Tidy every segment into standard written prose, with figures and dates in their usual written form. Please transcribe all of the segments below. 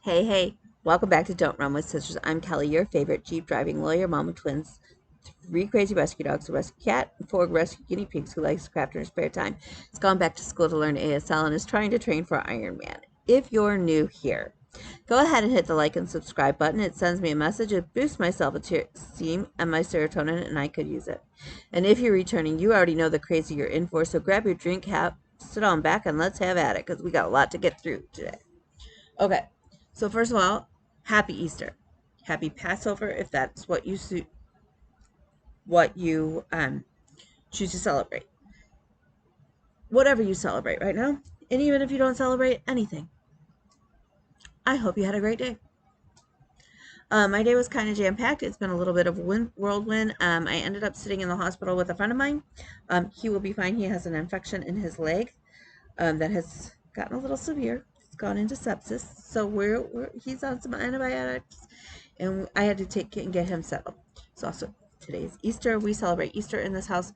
Hey, welcome back to Don't Run with Sisters. I'm Kelly, your favorite Jeep driving lawyer, mom of twins, three crazy rescue dogs, a rescue cat, and four rescue guinea pigs who likes to craft in her spare time. Has gone back to school to learn ASL and is trying to train for Ironman. If you're new here, go ahead and hit the like and subscribe button. It sends me a message. It boosts my self-esteem and my serotonin, and I could use it. And if you're returning, you already know the crazy you're in for, so grab your drink, sit on back, and let's have at it, because we got a lot to get through today. Okay, so first of all, happy Easter, happy Passover if that's what you choose to celebrate. Whatever you celebrate right now, and even if you don't celebrate anything, I hope you had a great day. My day was kind of jam packed. It's been a little bit of a whirlwind. I ended up sitting in the hospital with a friend of mine. He will be fine. He has an infection in his leg that has gotten a little severe. It's gone into sepsis. So he's on some antibiotics, and I had to take and get him settled. So also today's Easter. We celebrate Easter in this house.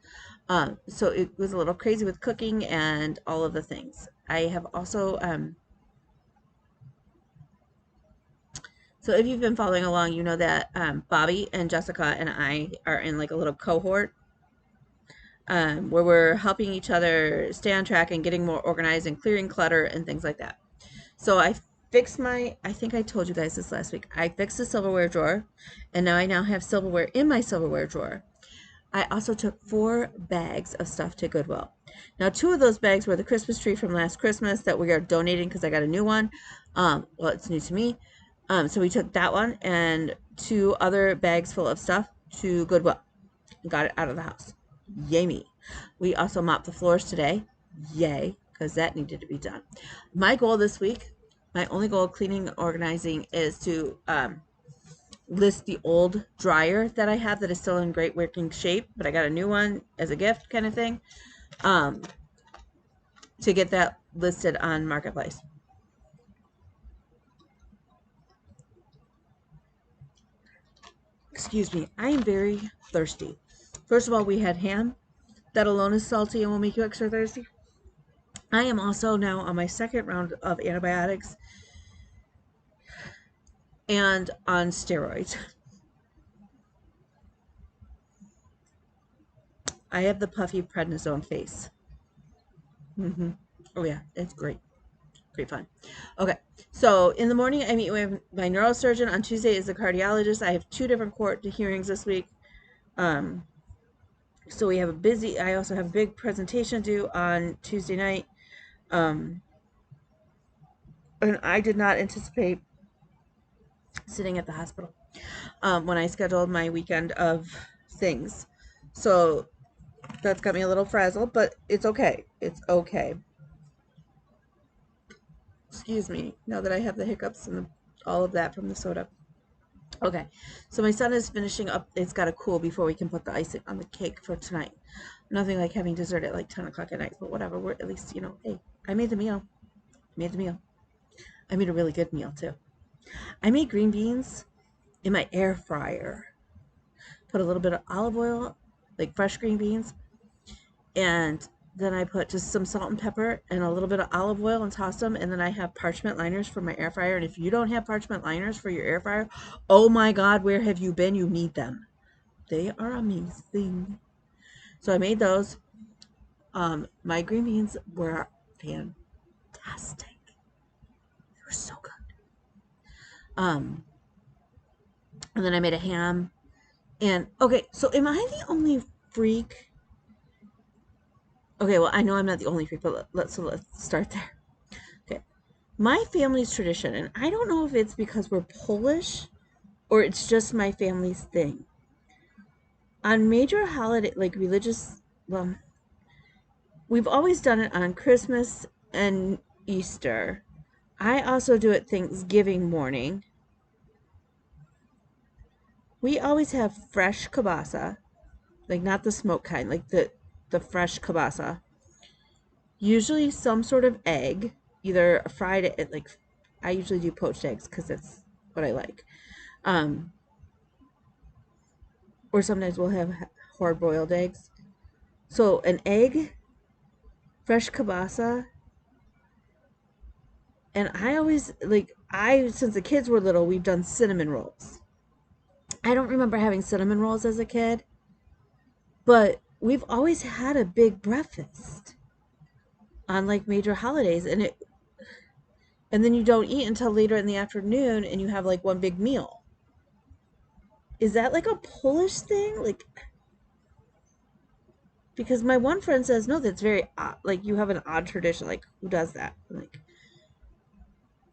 So it was a little crazy with cooking and all of the things. I have also so if you've been following along, you know that Bobby and Jessica and I are in like a little cohort where we're helping each other stay on track and getting more organized and clearing clutter and things like that. So I think I told you guys this last week. I fixed the silverware drawer, and I now have silverware in my silverware drawer. I also took 4 bags of stuff to Goodwill. Now, 2 of those bags were the Christmas tree from last Christmas that we are donating because I got a new one. Well, it's new to me. So we took that one and 2 other bags full of stuff to Goodwill and got it out of the house. Yay me. We also mopped the floors today. Yay, because that needed to be done. My goal this week, my only goal of cleaning and organizing is to list the old dryer that I have that is still in great working shape, but I got a new one as a gift kind of thing, to get that listed on Marketplace. Excuse me, I am very thirsty. First of all, we had ham. That alone is salty and will make you extra thirsty. I am also now on my second round of antibiotics and on steroids. I have the puffy prednisone face. Oh yeah, it's great. Great fun. Okay, so in the morning I meet with my neurosurgeon. On Tuesday is the cardiologist. I have 2 different court hearings this week. So we have I also have a big presentation due on Tuesday night. And I did not anticipate sitting at the hospital when I scheduled my weekend of things. So that's got me a little frazzled, but it's okay. It's okay. Excuse me, now that I have the hiccups and all of that from the soda. Okay, so my son is finishing up. It's got to cool before we can put the icing on the cake for tonight. Nothing like having dessert at like 10 o'clock at night, but whatever. We're at least, hey, I made the meal. I made the meal. I made a really good meal too. I made green beans in my air fryer. Put a little bit of olive oil, like fresh green beans, and then I put just some salt and pepper and a little bit of olive oil and toss them. And then I have parchment liners for my air fryer. And if you don't have parchment liners for your air fryer, oh my God, where have you been? You need them. They are amazing. So I made those. My green beans were fantastic. They were so good. And then I made a ham. And okay, so am I the only freak? Okay, well, I know I'm not the only freak, but let's start there. Okay, my family's tradition, and I don't know if it's because we're Polish or it's just my family's thing. On major holiday, like religious, well, we've always done it on Christmas and Easter. I also do it Thanksgiving morning. We always have fresh kielbasa, like not the smoked kind, like the fresh kielbasa. Usually some sort of egg, either fried, like I usually do poached eggs because that's what I like. Or sometimes we'll have hard boiled eggs. So an egg, fresh kielbasa, and I always like since the kids were little, we've done cinnamon rolls. I don't remember having cinnamon rolls as a kid, but we've always had a big breakfast on like major holidays, and then you don't eat until later in the afternoon and you have like one big meal. Is that like a Polish thing? Like, because my one friend says no, that's very odd. Like, you have an odd tradition. Like, who does that? Like,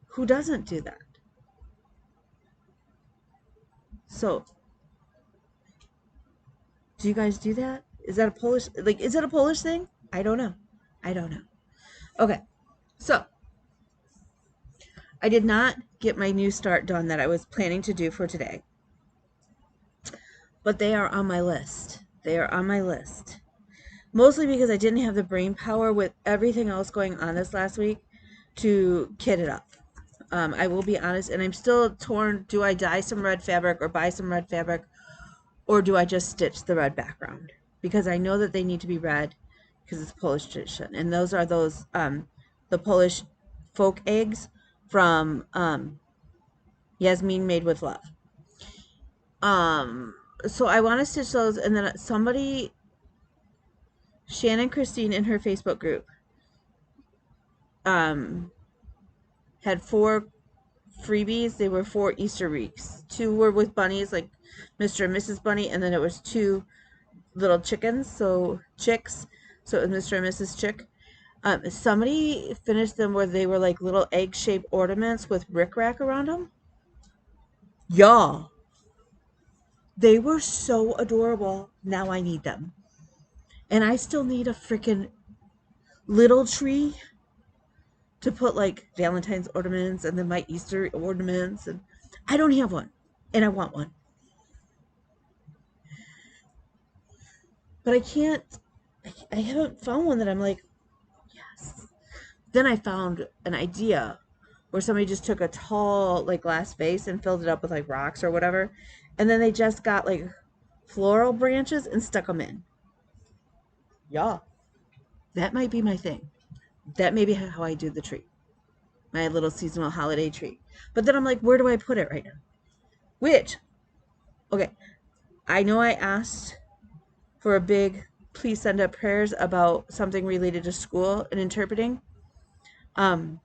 who doesn't do that? So, do you guys do that? Is that a Polish, like, is it a Polish thing? I don't know. I don't know. Okay. So, I did not get my new start done that I was planning to do for today, but they are on my list. They are on my list. Mostly because I didn't have the brain power with everything else going on this last week to kit it up. I will be honest, and I'm still torn. Do I dye some red fabric or buy some red fabric, or do I just stitch the red background? Because I know that they need to be red because it's Polish tradition, and those are the Polish folk eggs from Yasmin Made with Love. So I want to stitch those, and then somebody, Shannon Christine in her Facebook group, had 4 freebies. They were 4 Easter weeks. 2 were with bunnies, like Mr. and Mrs. Bunny, and then it was 2 little chickens, so chicks. So it was Mr. and Mrs. Chick. Somebody finished them where they were like little egg-shaped ornaments with rickrack around them. Y'all, they were so adorable. Now I need them. And I still need a freaking little tree to put like Valentine's ornaments and then my Easter ornaments, and I don't have one, and I want one. But I can't, I haven't found one that I'm like, yes. Then I found an idea where somebody just took a tall like glass vase and filled it up with like rocks or whatever, and then they just got like floral branches and stuck them in. Yeah, that might be my thing. That may be how I do the tree, my little seasonal holiday tree. But then I'm like, where do I put it right now? Which, okay, I know I asked for a big please send up prayers about something related to school and interpreting. Um,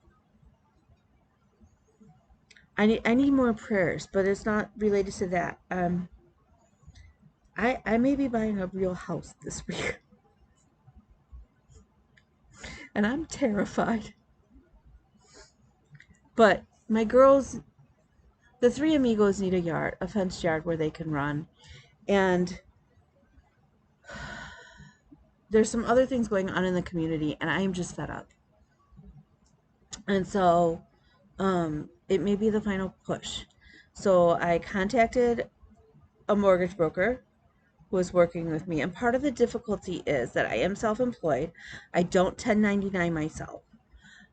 I need more prayers, but it's not related to that. I may be buying a real house this week, and I'm terrified. But my girls, the 3 amigos, need a fenced yard where they can run, and there's some other things going on in the community, and I am just fed up. And so, it may be the final push. So I contacted a mortgage broker who was working with me, and part of the difficulty is that I am self-employed. I don't 1099 myself,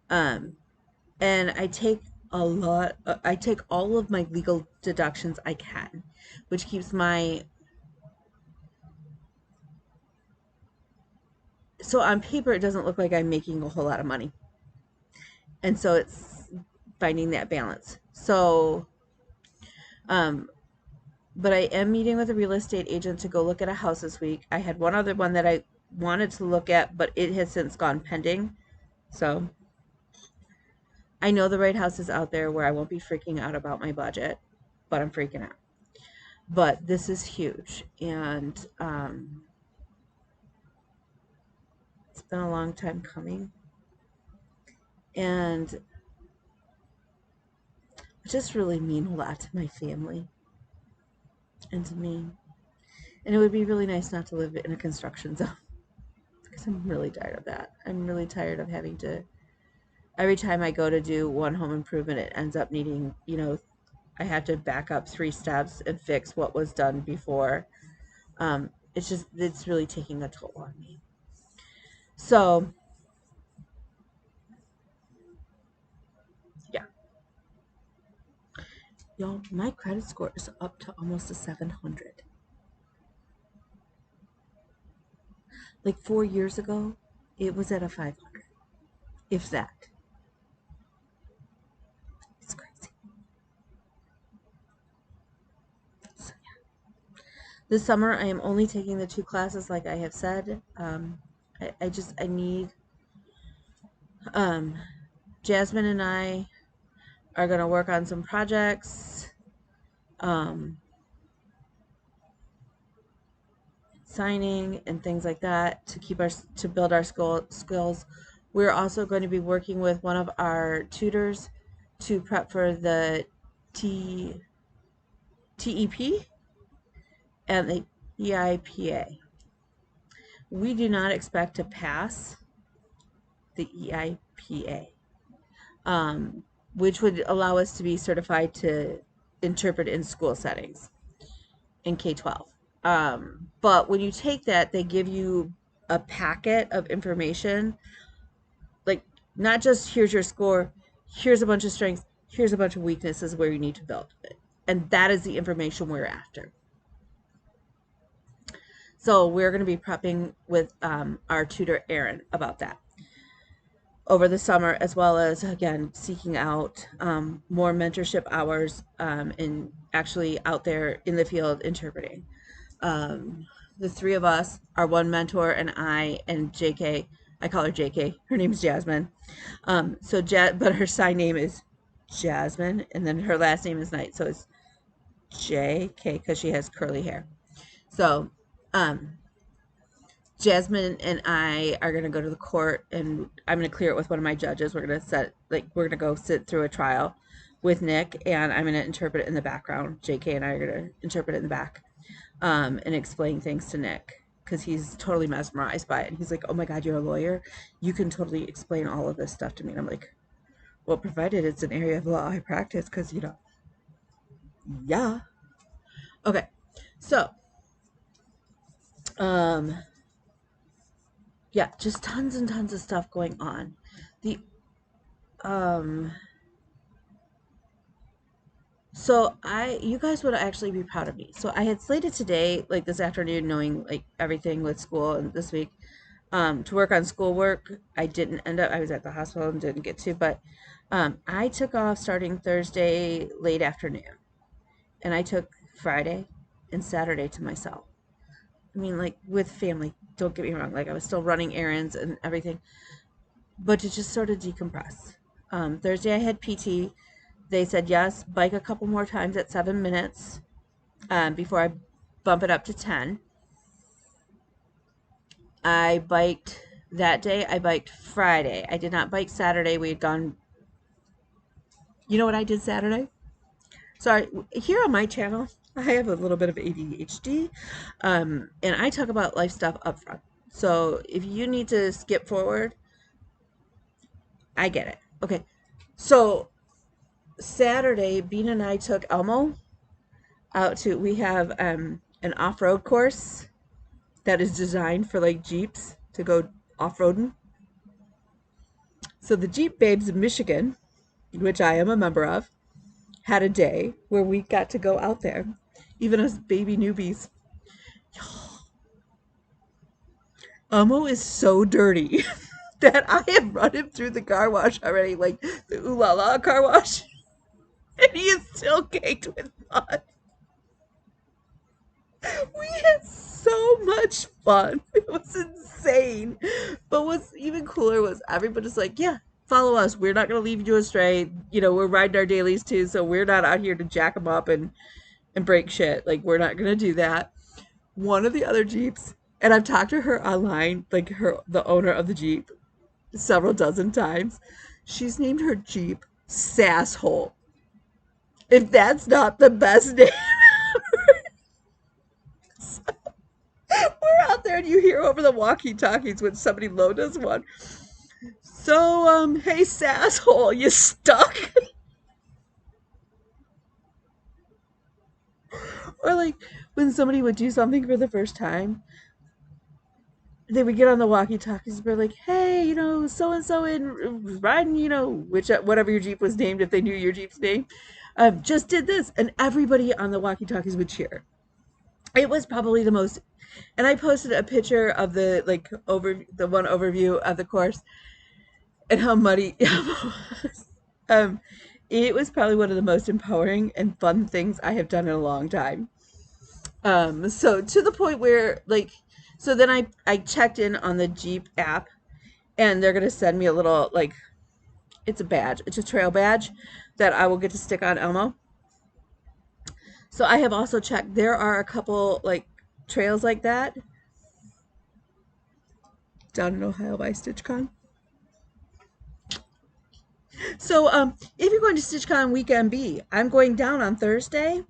and I take I take all of my legal deductions I can, which keeps so on paper it doesn't look like I'm making a whole lot of money, and so it's finding that balance. So but I am meeting with a real estate agent to go look at a house this week. I had one other one that I wanted to look at, but it has since gone pending. So I know the right house is out there where I won't be freaking out about my budget, but I'm freaking out. But this is huge, and it's been a long time coming, and it just really mean a lot to my family and to me. And it would be really nice not to live in a construction zone, because I'm really tired of that. I'm really tired of having to, every time I go to do one home improvement, it ends up needing, I have to back up 3 steps and fix what was done before. It's really taking a toll on me. So, yeah. Y'all, my credit score is up to almost a 700. Like 4 years ago, it was at a 500. If that. It's crazy. This summer, I am only taking the 2 classes, like I have said. I need, um, Jasmine and I are going to work on some projects, um, signing and things like that to build our skills. We're also going to be working with one of our tutors to prep for the TEP and the EIPA. We do not expect to pass the EIPA, which would allow us to be certified to interpret in school settings in K-12. But when you take that, they give you a packet of information, like not just here's your score, here's a bunch of strengths, here's a bunch of weaknesses where you need to build it. And that is the information we're after. So we're going to be prepping with our tutor, Erin, about that over the summer, as well as, again, seeking out more mentorship hours and actually out there in the field interpreting. The 3 of us, our one mentor and I and JK, I call her JK, her name's Jasmine. But her sign name is Jasmine, and then her last name is Knight, so it's JK because she has curly hair. So, Jasmine and I are gonna go to the court, and I'm gonna clear it with one of my judges. We're gonna go sit through a trial with Nick, and I'm gonna interpret it in the background. JK and I are gonna interpret it in the back, and explain things to Nick because he's totally mesmerized by it. And he's like, "Oh my God, you're a lawyer. You can totally explain all of this stuff to me." And I'm like, "Well, provided it's an area of law I practice, because yeah." Okay, so yeah, just tons and tons of stuff going on. So you guys would actually be proud of me. So I had slated today, like this afternoon, knowing like everything with school and this week, to work on schoolwork. I didn't end up, I was at the hospital and didn't get to, but I took off starting Thursday late afternoon, and I took Friday and Saturday to myself. I mean, like with family, don't get me wrong, like I was still running errands and everything, but to just sort of decompress. Thursday I had PT. They said yes, bike a couple more times at 7 minutes before I bump it up to 10. I biked that day. I biked Friday. I did not bike Saturday. We had gone. You know what I did Saturday? Sorry, here on my channel, I have a little bit of ADHD, and I talk about life stuff up front. So if you need to skip forward, I get it. Okay, so Saturday, Bean and I took Elmo out to, we have an off-road course that is designed for like Jeeps to go off-roading. So the Jeep Babes of Michigan, which I am a member of, had a day where we got to go out there, even as baby newbies. Elmo is so dirty that I have run him through the car wash already, like the Ooh La La car wash, and he is still caked with mud. We had so much fun. It was insane. But what's even cooler was everybody's like, yeah, follow us. We're not going to leave you astray. We're riding our dailies too, so we're not out here to jack them up and break shit. Like, we're not going to do that. One of the other Jeeps, and I've talked to her online, like the owner of the Jeep, several dozen times. She's named her Jeep Sasshole. If that's not the best name. We're out there and you hear over the walkie-talkies when somebody loaned us one. So, hey, sasshole, you stuck? Or like when somebody would do something for the first time, they would get on the walkie-talkies and be like, hey, so-and-so in riding, whatever your Jeep was named, if they knew your Jeep's name, just did this. And everybody on the walkie-talkies would cheer. It was probably the most, and I posted a picture of the one overview of the course and how muddy it was. It was probably one of the most empowering and fun things I have done in a long time. So to the point where like, so then I checked in on the Jeep app, and they're gonna send me a little like, it's a badge, it's a trail badge that I will get to stick on Elmo. So I have also checked, there are a couple like trails like that down in Ohio by StitchCon. So if you're going to StitchCon weekend B, I'm going down on Thursday.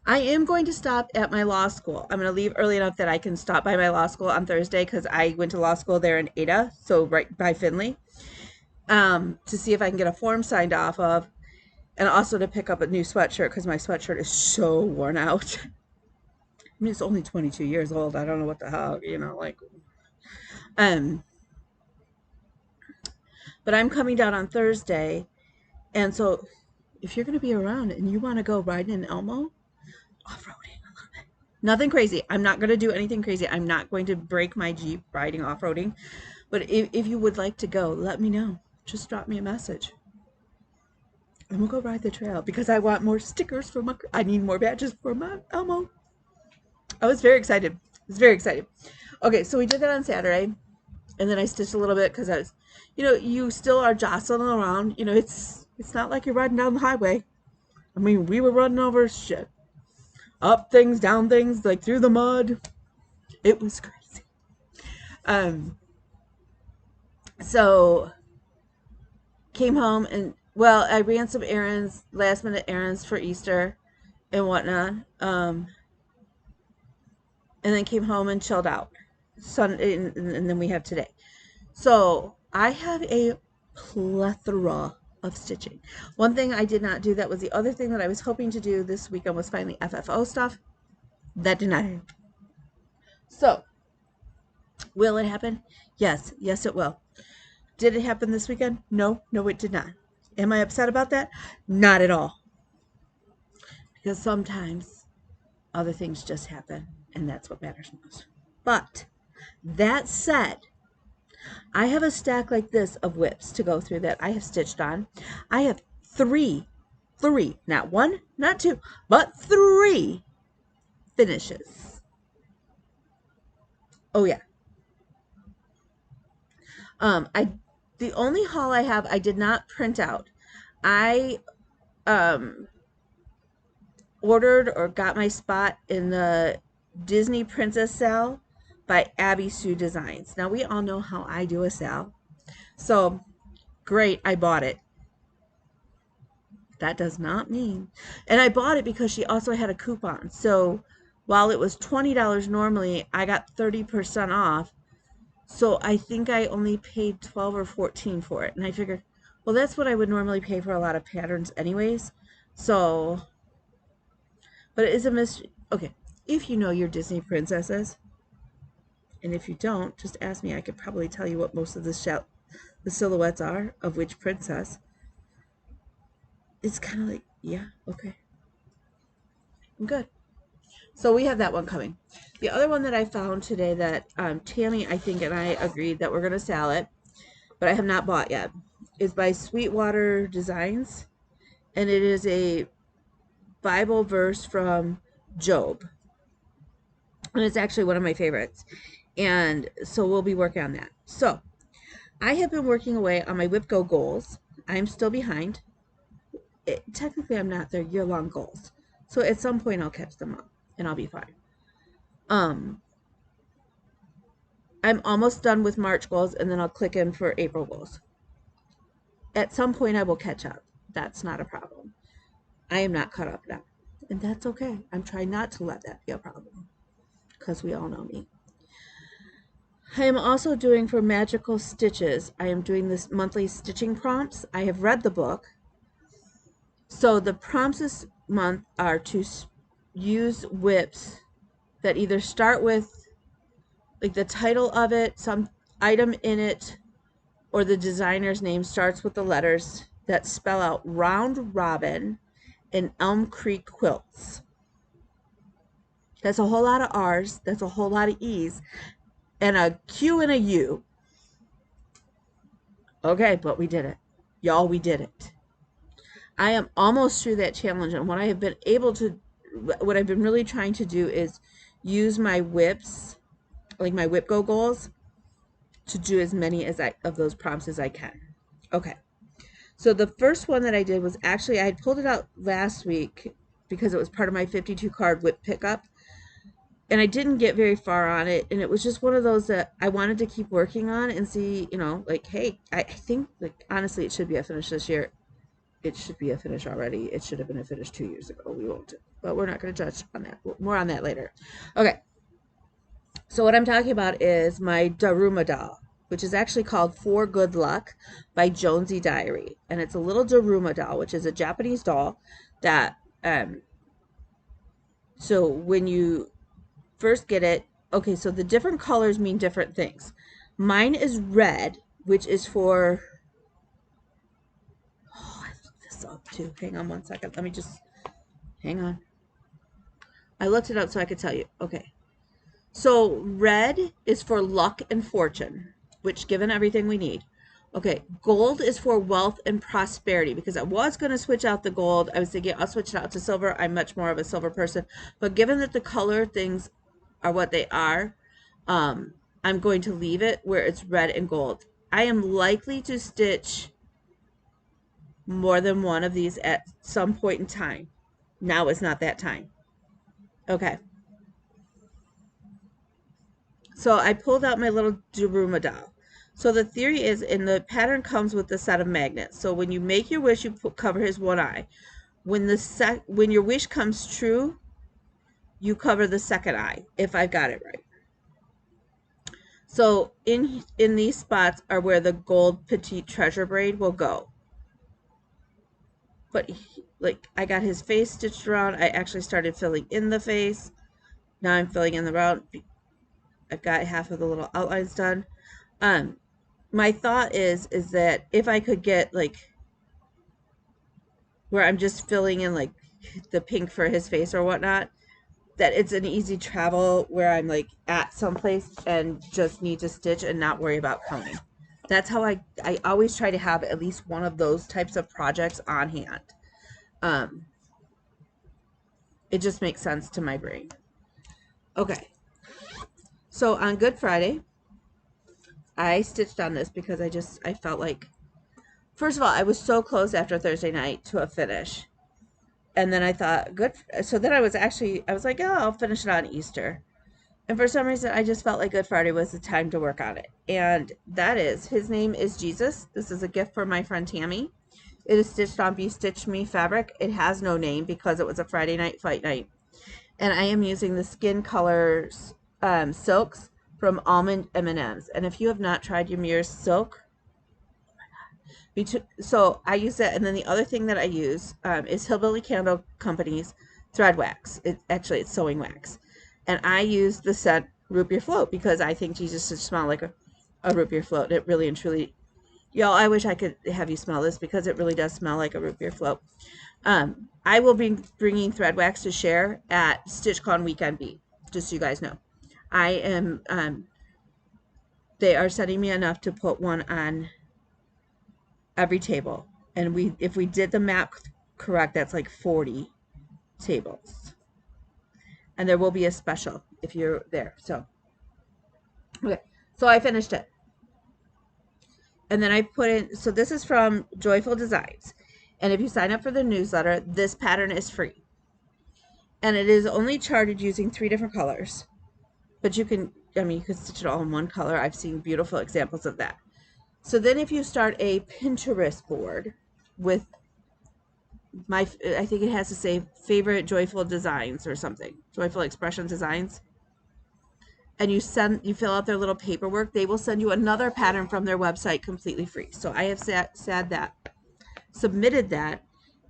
I am going to stop at my law school. I'm going to leave early enough that I can stop by my law school on Thursday because I went to law school there in Ada, so right by Finley, to see if I can get a form signed off of, and also to pick up a new sweatshirt because my sweatshirt is so worn out. I mean, it's only 22 years old. I don't know what the hell, like, um, but I'm coming down on Thursday, and so if you're going to be around and you want to go riding in Elmo, off-roading a little bit. Nothing crazy. I'm not going to do anything crazy. I'm not going to break my Jeep riding off-roading. But if you would like to go, let me know. Just drop me a message. And we'll go ride the trail because I want more stickers for I need more badges for my Elmo. I was very excited. I was very excited. Okay, so we did that on Saturday. And then I stitched a little bit because I was, you still are jostling around. It's not like you're riding down the highway. I mean, we were running over shit. Up things, down things, like through the mud. It was crazy. So came home and, well, I ran some errands, last minute errands for Easter and whatnot. And then came home and chilled out. Sunday, and then we have today. So I have a plethora of stitching. One thing I did not do, that was the other thing that I was hoping to do this weekend, was find the FFO stuff. That did not happen. So, will it happen? Yes, it will. Did it happen this weekend? No, it did not. Am I upset about that? Not at all. Because sometimes other things just happen, and that's what matters most. But that said, I have a stack like this of whips to go through that I have stitched on. I have three, not one, not two, but three finishes. Oh yeah. The only haul I have, I did not print out. I ordered or got my spot in the Disney Princess sale by Abby Sue Designs. Now we all know how I do a sale. So great, I bought it. That does not mean, and I bought it because she also had a coupon. So while it was $20 normally, I got 30% off. So I think I only paid 12 or 14 for it. And I figured, well, that's what I would normally pay for a lot of patterns anyways. So, but it is a mystery. Okay, if you know your Disney princesses, and if you don't, just ask me. I could probably tell you what most of the silhouettes are of which princess. It's kind of like, yeah, okay. I'm good. So we have that one coming. The other one that I found today that Tammy, I think, and I agreed that we're going to sell it, but I have not bought yet, is by Sweetwater Designs. And it is a Bible verse from Job. And it's actually one of my favorites. And so we'll be working on that. So I have been working away on my Whip Go goals. I'm still behind. Technically, I'm not. They're year-long goals. So at some point, I'll catch them up, and I'll be fine. I'm almost done with March goals, and then I'll click in for April goals. At some point, I will catch up. That's not a problem. I am not caught up now, and that's okay. I'm trying not to let that be a problem, because we all know me. I am also doing for Magical Stitches. I am doing this monthly stitching prompts. I have read the book. So the prompts this month are to use whips that either start with like the title of it, some item in it, or the designer's name starts with the letters that spell out Round Robin and Elm Creek Quilts. That's a whole lot of R's. That's a whole lot of E's. And a Q and a U. Okay, but we did it. Y'all, we did it. I am almost through that challenge, and what I have been able to what I've been really trying to do is use my whips, like my whip go goals, to do as many of those prompts as I can. Okay. So the first one that I did was actually, I had pulled it out last week because it was part of my 52 card whip pickup. And I didn't get very far on it. And it was just one of those that I wanted to keep working on and see, like, hey, I think, like, honestly, it should be a finish this year. It should be a finish already. It should have been a finish 2 years ago. We won't, but we're not going to judge on that. More on that later. Okay. So what I'm talking about is my Daruma doll, which is actually called For Good Luck by Jonesy Diary. And it's a little Daruma doll, which is a Japanese doll that, so when you first get it, okay, so the different colors mean different things. Mine is red, which is for, oh, I looked this up too. Hang on one second. Let me just, hang on. I looked it up so I could tell you. Okay. So red is for luck and fortune, which given everything we need. Okay, gold is for wealth and prosperity, because I was going to switch out the gold. I was thinking I'll switch it out to silver. I'm much more of a silver person. But given that the color things are what they are, I'm going to leave it where it's red and gold. I am likely to stitch more than one of these at some point in time. Now is not that time. Okay. So I pulled out my little Daruma doll. So the theory is, and the pattern comes with the set of magnets. So when you make your wish, you cover his one eye. When your wish comes true, you cover the second eye, if I got it right. So in these spots are where the gold petite treasure braid will go. But like, I got his face stitched around. I actually started filling in the face. Now I'm filling in the round. I've got half of the little outlines done. My thought is that if I could get, like, where I'm just filling in, like, the pink for his face or whatnot, that it's an easy travel where I'm, like, at someplace and just need to stitch and not worry about counting. That's how I always try to have at least one of those types of projects on hand. It just makes sense to my brain. Okay. So on Good Friday, I stitched on this because I felt like, first of all, I was so close after Thursday night to a finish. And then I thought, good. So then I was like, oh, I'll finish it on Easter. And for some reason, I just felt like Good Friday was the time to work on it. And his name is Jesus. This is a gift from my friend Tammy. It is stitched on Be Stitch Me fabric. It has no name because it was a Friday night fight night. And I am using the Skin Colors silks from Almond M&Ms. And if you have not tried Ymir's silk, so I use that. And then the other thing that I use is Hillbilly Candle Company's thread wax. It's sewing wax. And I use the scent Root Beer Float because I think Jesus should smell like a root beer float. It really and truly, y'all, I wish I could have you smell this because it really does smell like a root beer float. I will be bringing thread wax to share at StitchCon Weekend B, just so you guys know. I am, they are sending me enough to put one on every table. And if we did the map correct, that's like 40 tables. And there will be a special if you're there. So, okay. So I finished it. And then I put in, so this is from Joyful Designs. And if you sign up for the newsletter, this pattern is free. And it is only charted using 3 different colors. But you can stitch it all in one color. I've seen beautiful examples of that. So then if you start a Pinterest board with I think it has to say favorite Joyful Designs or something, Joyful Expression Designs, and you fill out their little paperwork, they will send you another pattern from their website completely free. So I have submitted that,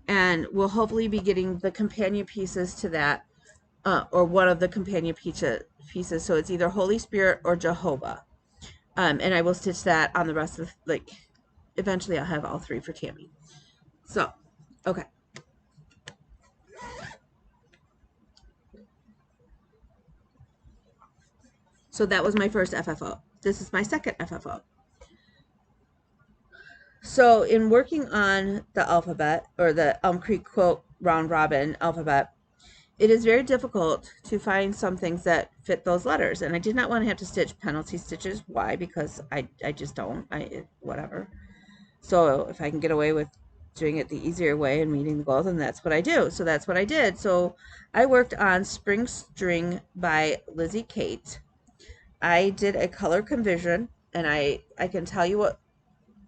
and we'll hopefully be getting the companion pieces to that, or one of the companion pieces. So it's either Holy Spirit or Jehovah. And I will stitch that on the rest of, like, eventually I'll have all 3 for Tammy. So, okay. So that was my first FFO. This is my second FFO. So in working on the alphabet, or the Elm Creek Quote Round Robin alphabet, it is very difficult to find some things that fit those letters. And I did not want to have to stitch penalty stitches. Why? Because I just don't. Whatever. So if I can get away with doing it the easier way and meeting the goal, then that's what I do. So that's what I did. So I worked on Spring String by Lizzie Kate. I did a color conversion, and I can tell you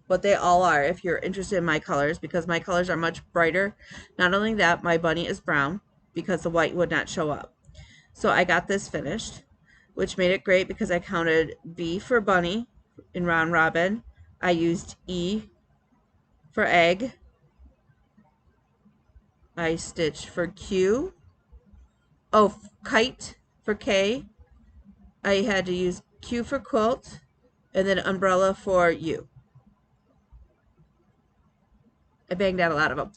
what they all are if you're interested in my colors, because my colors are much brighter. Not only that, my bunny is brown because the white would not show up. So I got this finished, which made it great because I counted B for bunny in round robin. I used E for egg. I stitched for Q. Oh, kite for K. I had to use Q for quilt, and then umbrella for U. I banged out a lot of them.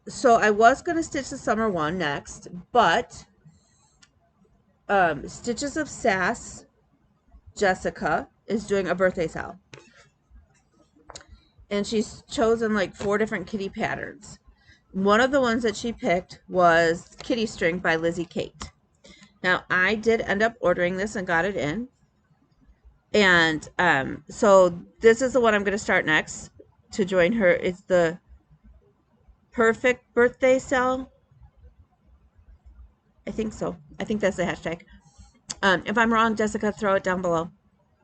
So I was going to stitch the summer one next, but Stitches of Sass, Jessica, is doing a birthday sale. And she's chosen like 4 different kitty patterns. One of the ones that she picked was Kitty String by Lizzie Kate. Now, I did end up ordering this and got it in. And so this is the one I'm going to start next to join her. It's the Perfect Birthday Sale. I think so. I think that's the hashtag. If I'm wrong, Jessica, throw it down below.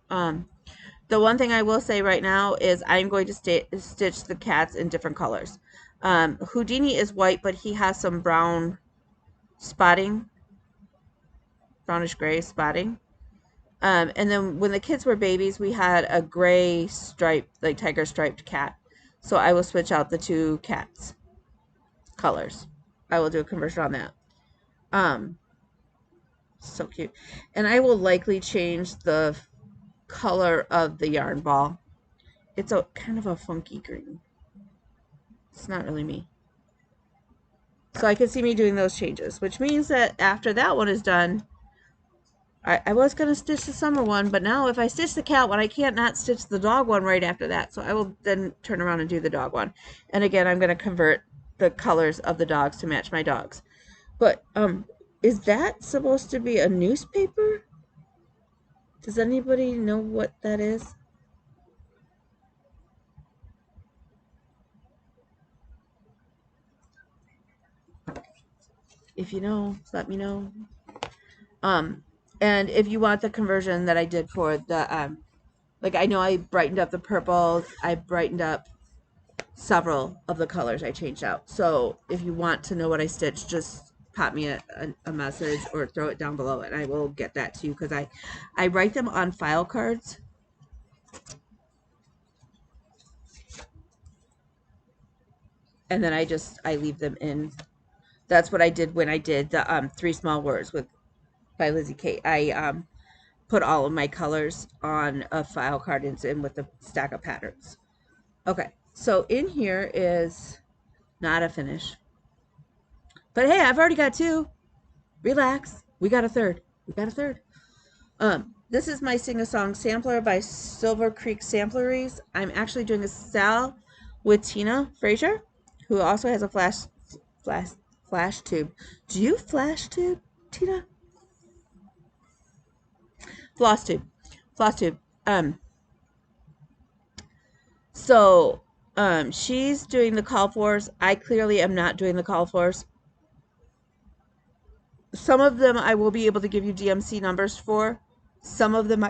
The one thing I will say right now is I'm going to stitch the cats in different colors. Houdini is white, but he has some brown spotting, brownish gray spotting. And then when the kids were babies, we had a gray striped, like tiger striped cat. So I will switch out the 2 cats' colors. I will do a conversion on that. So cute. And I will likely change the color of the yarn ball. It's a kind of a funky green. It's not really me. So I can see me doing those changes, which means that after that one is done, I was going to stitch the summer one, but now if I stitch the cat one, I can't not stitch the dog one right after that. So I will then turn around and do the dog one. And again, I'm going to convert the colors of the dogs to match my dogs. But is that supposed to be a newspaper? Does anybody know what that is? If you know, let me know. And if you want the conversion that I did for the, like I know I brightened up the purples, I brightened up several of the colors I changed out. So if you want to know what I stitched, just pop me a message or throw it down below and I will get that to you, because I write them on file cards. And then I leave them in. That's what I did when I did the 3 Small Words by Lizzie Kate. I put all of my colors on a file card and in with a stack of patterns. Okay, so in here is not a finish. But hey, I've already got 2. Relax. We got a third. We got a third. This is my sing-a-song sampler by Silver Creek Sampleries. I'm actually doing a sal with Tina Frazier, who also has a FLosstube. Do you FLosstube, Tina? FLosstube. FLosstube. So she's doing the call fors. I clearly am not doing the call fors. Some of them I will be able to give you DMC numbers for. Some of them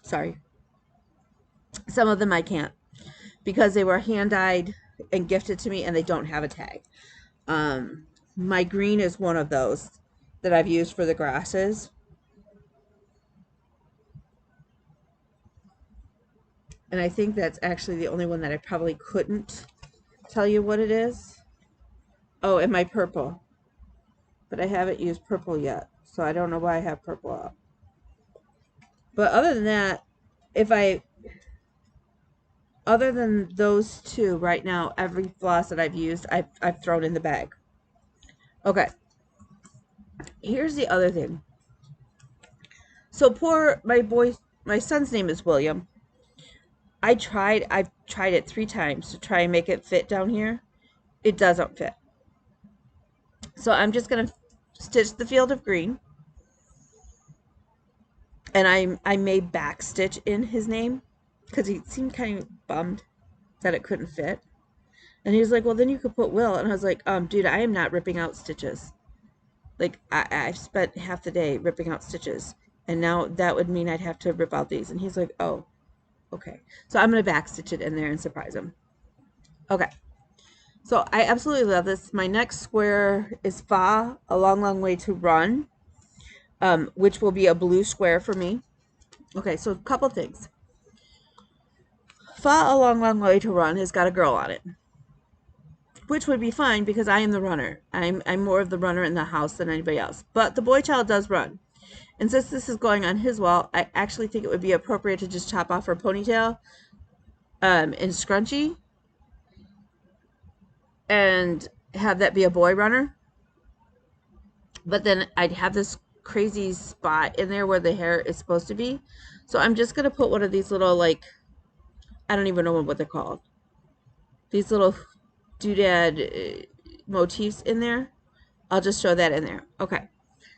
some of them I can't, because they were hand dyed and gifted to me and they don't have a tag. My green is one of those that I've used for the grasses. And I think that's actually the only one that I probably couldn't tell you what it is. Oh, and my purple. But I haven't used purple yet, so I don't know why I have purple up. But other than that, other than those 2 right now, every floss that I've used, I've thrown in the bag. Okay. Here's the other thing. So my son's name is William. I've tried it 3 times to try and make it fit down here. It doesn't fit. So I'm just going to stitch the field of green. And I may backstitch in his name because he seemed kind of bummed that it couldn't fit. And he was like, well, then you could put Will. And I was like, dude, I am not ripping out stitches. Like, I've spent half the day ripping out stitches. And now that would mean I'd have to rip out these. And he's like, oh, okay. So I'm going to backstitch it in there and surprise him. Okay. So I absolutely love this. My next square is Fa, a long, long way to run, which will be a blue square for me. Okay, so a couple things. Fa, a long, long way to run has got a girl on it, which would be fine because I am the runner. I'm more of the runner in the house than anybody else. But the boy child does run. And since this is going on his wall, I actually think it would be appropriate to just chop off her ponytail and scrunchie and have that be a boy runner. But then I'd have this crazy spot in there where the hair is supposed to be. So I'm just going to put one of these little, like, I don't even know what they're called. These little doodad motifs in there. I'll just show that in there. Okay.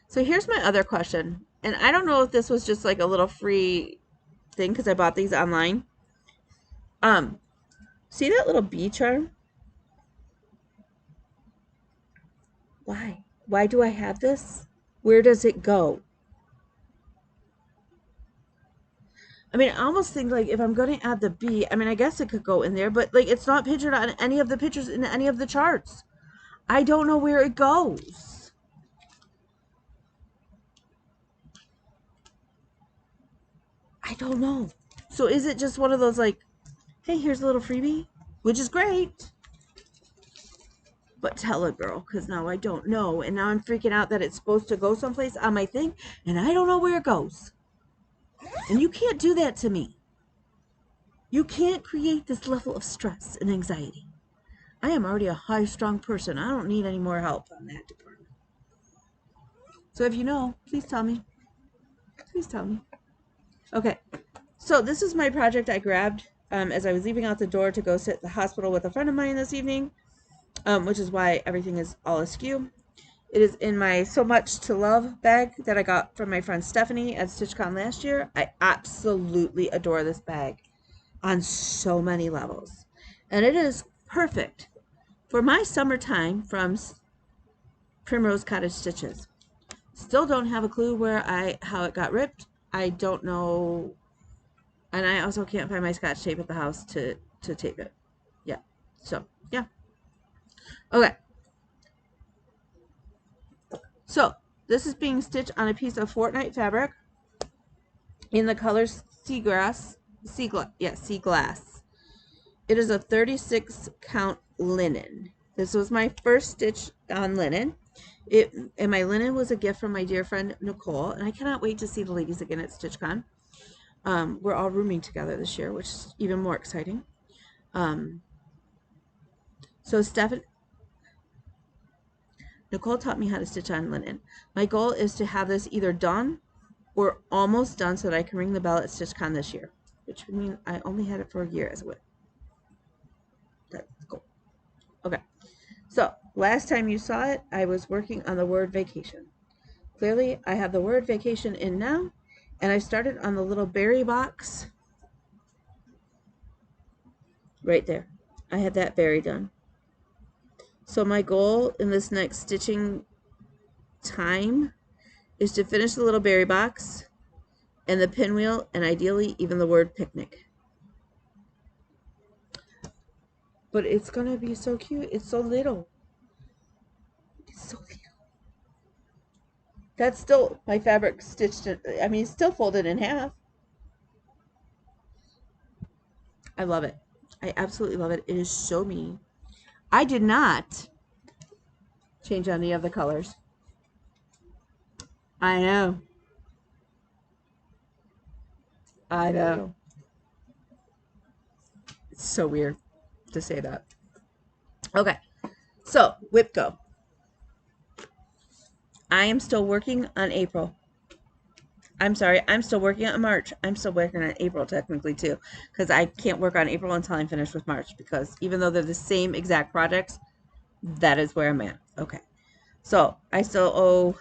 So here's my other question. And I don't know if this was just like a little free thing because I bought these online. See that little bee charm? Why? Why do I have this? Where does it go? I mean, I almost think like if I'm going to add the bee, I mean, I guess it could go in there, but like it's not pictured on any of the pictures in any of the charts. I don't know where it goes. I don't know. So is it just one of those like, hey, here's a little freebie, which is great. But tell a girl, because now I don't know. And now I'm freaking out that it's supposed to go someplace on my thing, and I don't know where it goes. And you can't do that to me. You can't create this level of stress and anxiety. I am already a high-strung person. I don't need any more help on that department. So if you know, please tell me. Please tell me. Okay, so this is my project I grabbed as I was leaving out the door to go sit at the hospital with a friend of mine this evening, which is why everything is all askew. It is in my So Much to Love bag that I got from my friend Stephanie at StitchCon last year. I absolutely adore this bag on so many levels. And it is perfect for my summertime from Primrose Cottage Stitches. Still don't have a clue how it got ripped. I don't know. And I also can't find my Scotch tape at the house to tape it. Yeah. So, yeah. Okay. So, this is being stitched on a piece of Fortnite fabric in the color sea glass. It is a 36 count linen. This was my first stitch on linen. And my linen was a gift from my dear friend Nicole, and I cannot wait to see the ladies again at StitchCon. We're all rooming together this year, which is even more exciting. So Nicole taught me how to stitch on linen. My goal is to have this either done or almost done so that I can ring the bell at StitchCon this year, which would mean I only had it for a year as a whip. That's cool. Okay. So, last time you saw it, I was working on the word vacation. Clearly, I have the word vacation in now, and I started on the little berry box right there. I had that berry done. So my goal in this next stitching time is to finish the little berry box and the pinwheel, and ideally even the word picnic. But it's going to be so cute. It's so little. It's so little. That's still my fabric stitched. I mean, it's still folded in half. I love it. I absolutely love it. It is so me. I did not change any of the colors. I know. I know. It's so weird to say that. Okay. So, whip go. I am still working on April. I'm sorry, I'm still working on March. I'm still working on April technically too, because I can't work on April until I'm finished with March, because even though they're the same exact projects, that is where I'm at. Okay. So I still owe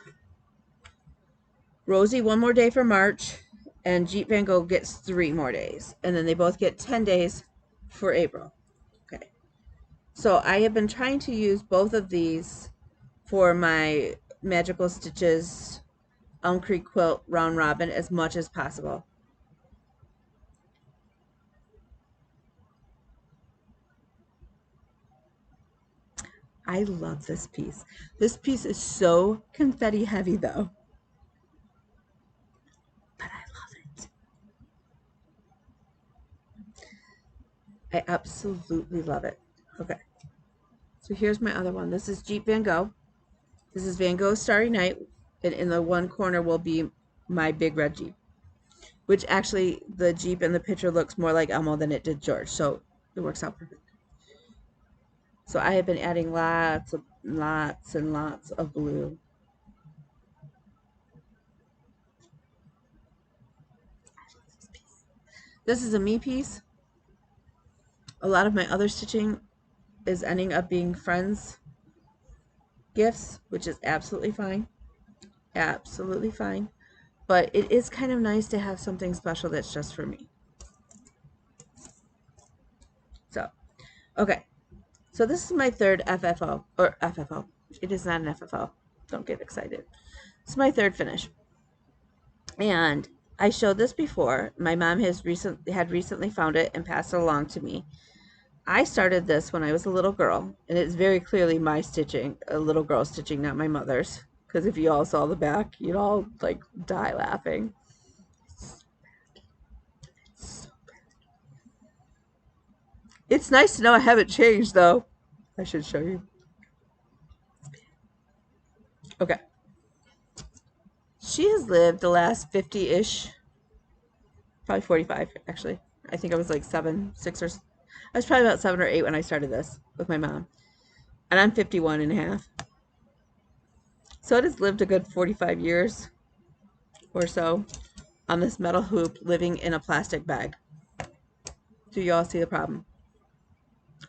Rosie 1 more day for March, and Jeep Van Gogh gets 3 more days. And then they both get 10 days for April. Okay. So I have been trying to use both of these for my Magical Stitches Elm Creek Quilt Round Robin as much as possible. I love this piece. This piece is so confetti heavy though. But I love it. I absolutely love it. Okay. So here's my other one. This is Jeep Van Gogh. This is Van Gogh's Starry Night. And in the one corner will be my big red Jeep. Which actually, the Jeep in the picture looks more like Elmo than it did George. So it works out perfect. So I have been adding lots and lots of blue. This is a me piece. A lot of my other stitching is ending up being friends' gifts, which is absolutely fine. Absolutely fine. But it is kind of nice to have something special that's just for me. So, okay. So this is my third FFO, or FFO. It is not an FFO. Don't get excited. It's my third finish. And I showed this before. My mom had recently found it and passed it along to me. I started this when I was a little girl, and it's very clearly my stitching, a little girl stitching, not my mother's. Because if you all saw the back, you'd all like die laughing. It's nice to know I haven't changed, though. I should show you. Okay. She has lived the last 50-ish, probably 45, actually. I think I was like 7, 6, or... I was probably about 7 or 8 when I started this with my mom. And I'm 51 and a half. So it has lived a good 45 years or so on this metal hoop living in a plastic bag. Do you all see the problem?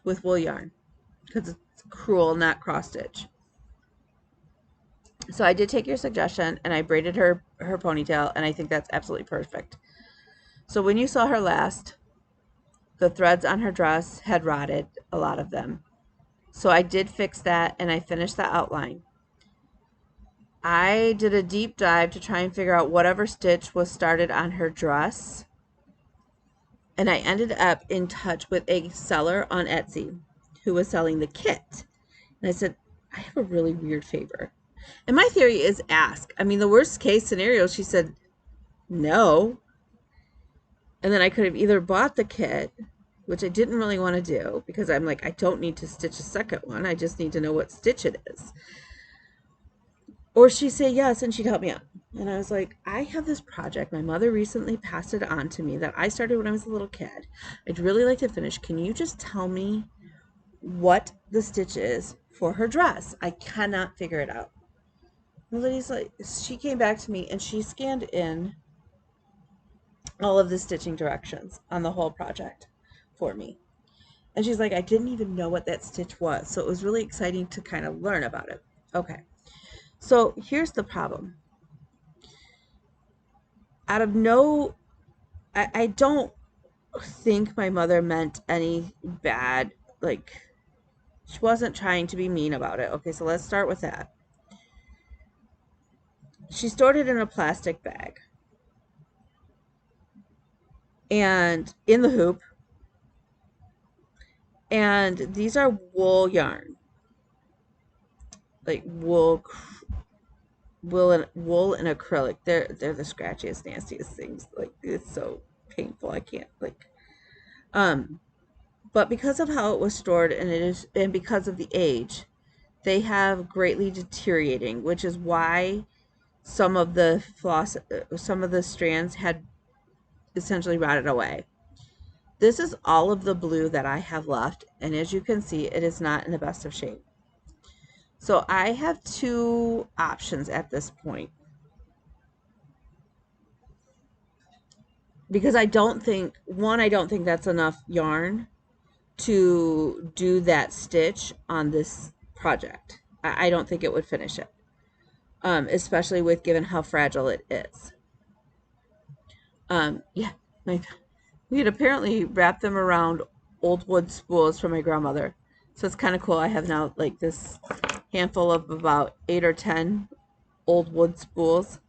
With wool yarn. Because it's cruel, not cross stitch. So I did take your suggestion and I braided her ponytail, and I think that's absolutely perfect. So when you saw her last, the threads on her dress had rotted, a lot of them. So I did fix that and I finished the outline. I did a deep dive to try and figure out whatever stitch was started on her dress. And I ended up in touch with a seller on Etsy who was selling the kit. And I said, I have a really weird favor. And my theory is ask. I mean, the worst case scenario, she said no. And then I could have either bought the kit, which I didn't really want to do because I'm like, I don't need to stitch a second one. I just need to know what stitch it is. Or she'd say yes and she'd help me out. And I was like, I have this project. My mother recently passed it on to me that I started when I was a little kid. I'd really like to finish. Can you just tell me what the stitch is for her dress? I cannot figure it out. The lady's like, she came back to me and she scanned in all of the stitching directions on the whole project for me. And she's like, I didn't even know what that stitch was. So it was really exciting to kind of learn about it. Okay. So here's the problem. Out of no, I don't think my mother meant any bad, like, she wasn't trying to be mean about it. Okay, so let's start with that. She stored it in a plastic bag. And in the hoop. And these are wool yarn. Like wool and acrylic. They're the scratchiest, nastiest things. Like, it's so painful. I can't, like, but because of how it was stored and because of the age, they have greatly deteriorating, which is why some of the strands had essentially rotted away. This is all of the blue that I have left, and as you can see, it is not in the best of shape. So I have two options at this point. Because I don't think that's enough yarn to do that stitch on this project. I don't think it would finish it, especially with given how fragile it is. Yeah, we had apparently wrapped them around old wood spools from my grandmother. So it's kind of cool. I have now like this handful of about 8 or 10 old wood spools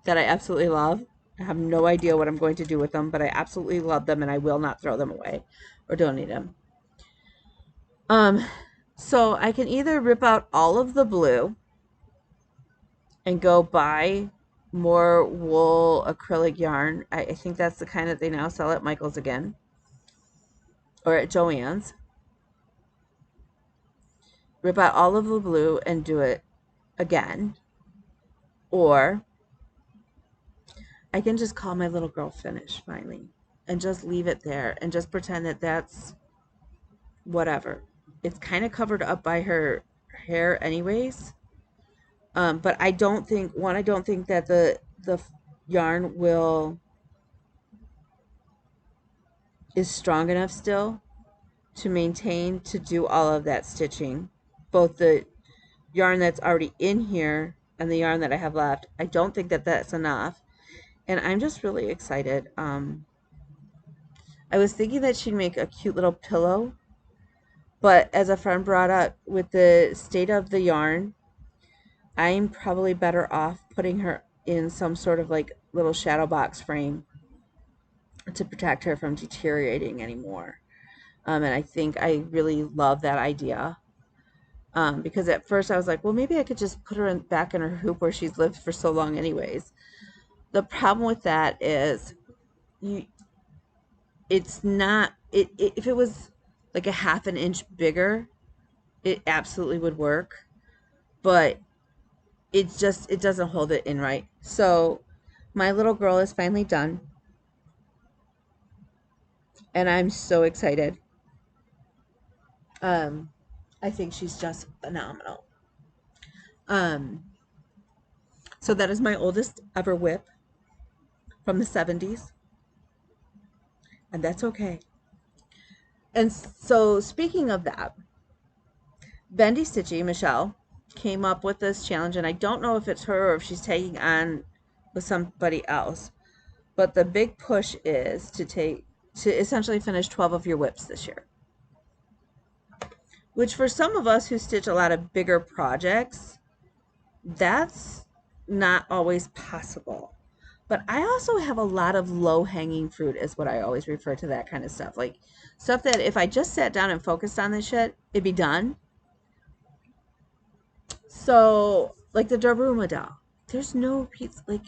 that I absolutely love. I have no idea what I'm going to do with them, but I absolutely love them and I will not throw them away or donate them. So I can either rip out all of the blue and go buy more wool acrylic yarn. I think that's the kind that they now sell at Michael's again or at Joann's. Rip out all of the blue and do it again. Or I can just call my little girl Finish finally and just leave it there and just pretend that that's whatever. It's kind of covered up by her hair anyways. But I don't think, I don't think that the yarn is strong enough still to maintain to do all of that stitching. Both the yarn that's already in here and the yarn that I have left. I don't think that that's enough. And I'm just really excited. I was thinking that she'd make a cute little pillow, but as a friend brought up, with the state of the yarn, I'm probably better off putting her in some sort of like little shadow box frame to protect her from deteriorating anymore. And I think I really love that idea. Because at first I was like, well, maybe I could just put her back in her hoop where she's lived for so long anyways. The problem with that is it's not, if it was like a half an inch bigger, it absolutely would work. But it doesn't hold it in right. So my little girl is finally done. And I'm so excited. I think she's just phenomenal. So that is my oldest ever whip from the 70's. And that's okay. And so speaking of that, Bendy Stitchy, Michelle, came up with this challenge, and I don't know if it's her or if she's taking on with somebody else. But the big push is to essentially finish 12 of your whips this year. Which for some of us who stitch a lot of bigger projects, that's not always possible. But I also have a lot of low-hanging fruit is what I always refer to that kind of stuff. Like stuff that if I just sat down and focused on this shit, it'd be done. So, like the Daruma doll. There's no piece, like,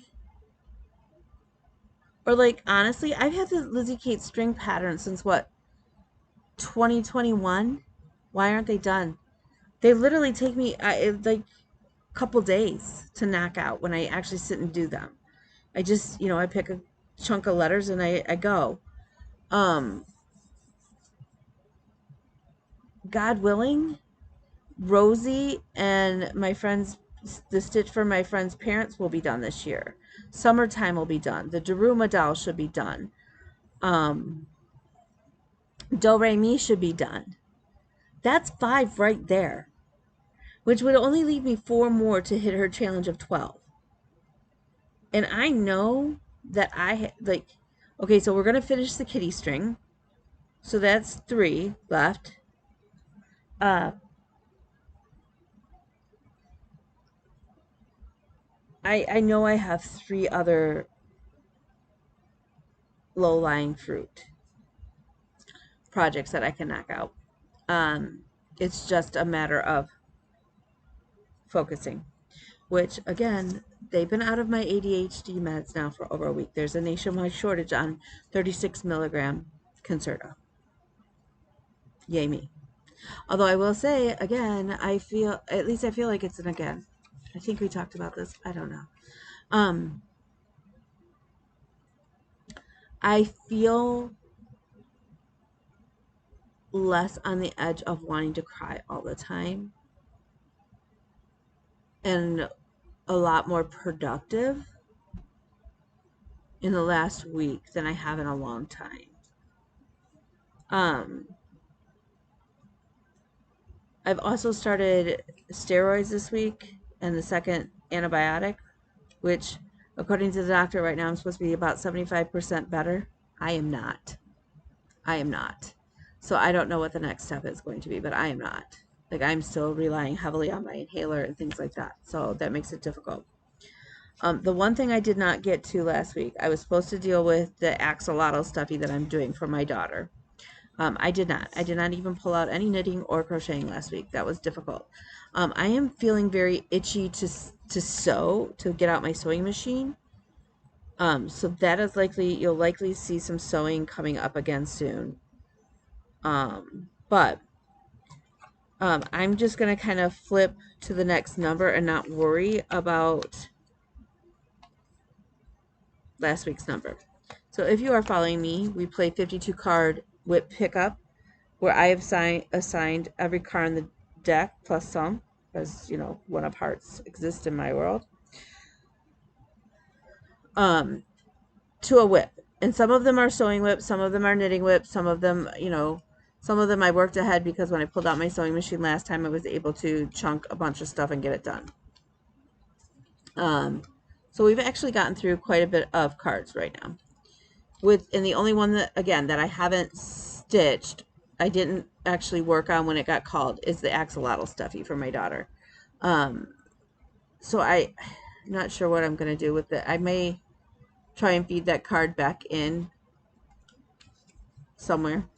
or like, honestly, I've had the Lizzie Kate string pattern since what, 2021? Why aren't they done? They literally take me, like, a couple days to knock out when I actually sit and do them. I just, I pick a chunk of letters and I go. God willing, Rosie and the stitch for my friend's parents will be done this year. Summertime will be done. The Daruma doll should be done. Do Re Mi should be done. That's 5 right there, which would only leave me 4 more to hit her challenge of 12. And I know that okay, so we're going to finish the kitty string. So that's 3 left. I know I have 3 other low-lying fruit projects that I can knock out. It's just a matter of focusing, which again, they've been out of my ADHD meds now for over a week. There's a nationwide shortage on 36 milligram Concerta. Yay me. Although I will say, again, I feel like it's an again. I think we talked about this. I don't know. I feel less on the edge of wanting to cry all the time and a lot more productive in the last week than I have in a long time. I've also started steroids this week and the second antibiotic, which, according to the doctor, right now I'm supposed to be about 75% better. I am not. I am not. So I don't know what the next step is going to be, but I am not. Like, I'm still relying heavily on my inhaler and things like that. So that makes it difficult. The one thing I did not get to last week, I was supposed to deal with the axolotl stuffy that I'm doing for my daughter. I did not. I did not even pull out any knitting or crocheting last week. That was difficult. I am feeling very itchy to sew, to get out my sewing machine. So that is likely, you'll likely see some sewing coming up again soon. But I'm just going to kind of flip to the next number and not worry about last week's number. So if you are following me, we play 52 card whip pickup, where I have assigned every card in the deck plus some, because, you know, one of hearts exists in my world, to a whip. And some of them are sewing whips, some of them are knitting whips, some of them, you know, some of them I worked ahead because when I pulled out my sewing machine last time, I was able to chunk a bunch of stuff and get it done. So we've actually gotten through quite a bit of cards right now. And the only one that, again, that I haven't stitched, I didn't actually work on when it got called, is the axolotl stuffy for my daughter. So I'm not sure what I'm going to do with it. I may try and feed that card back in somewhere,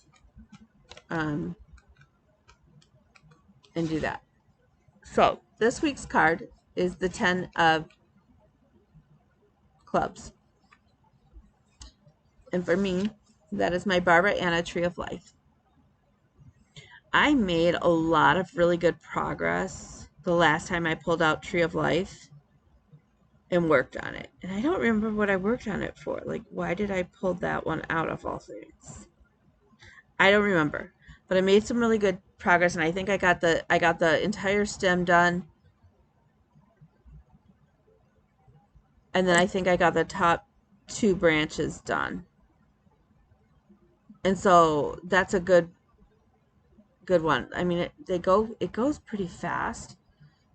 and do that. So this week's card is the 10 of clubs. And for me, that is my Barbara Anna Tree of Life. I made a lot of really good progress the last time I pulled out Tree of Life and worked on it. And I don't remember what I worked on it for. Like, why did I pull that one out of all things? I don't remember. But I made some really good progress, and I think I got the entire stem done. And then I think I got the top 2 branches done. And so that's a good one. I mean, it goes pretty fast.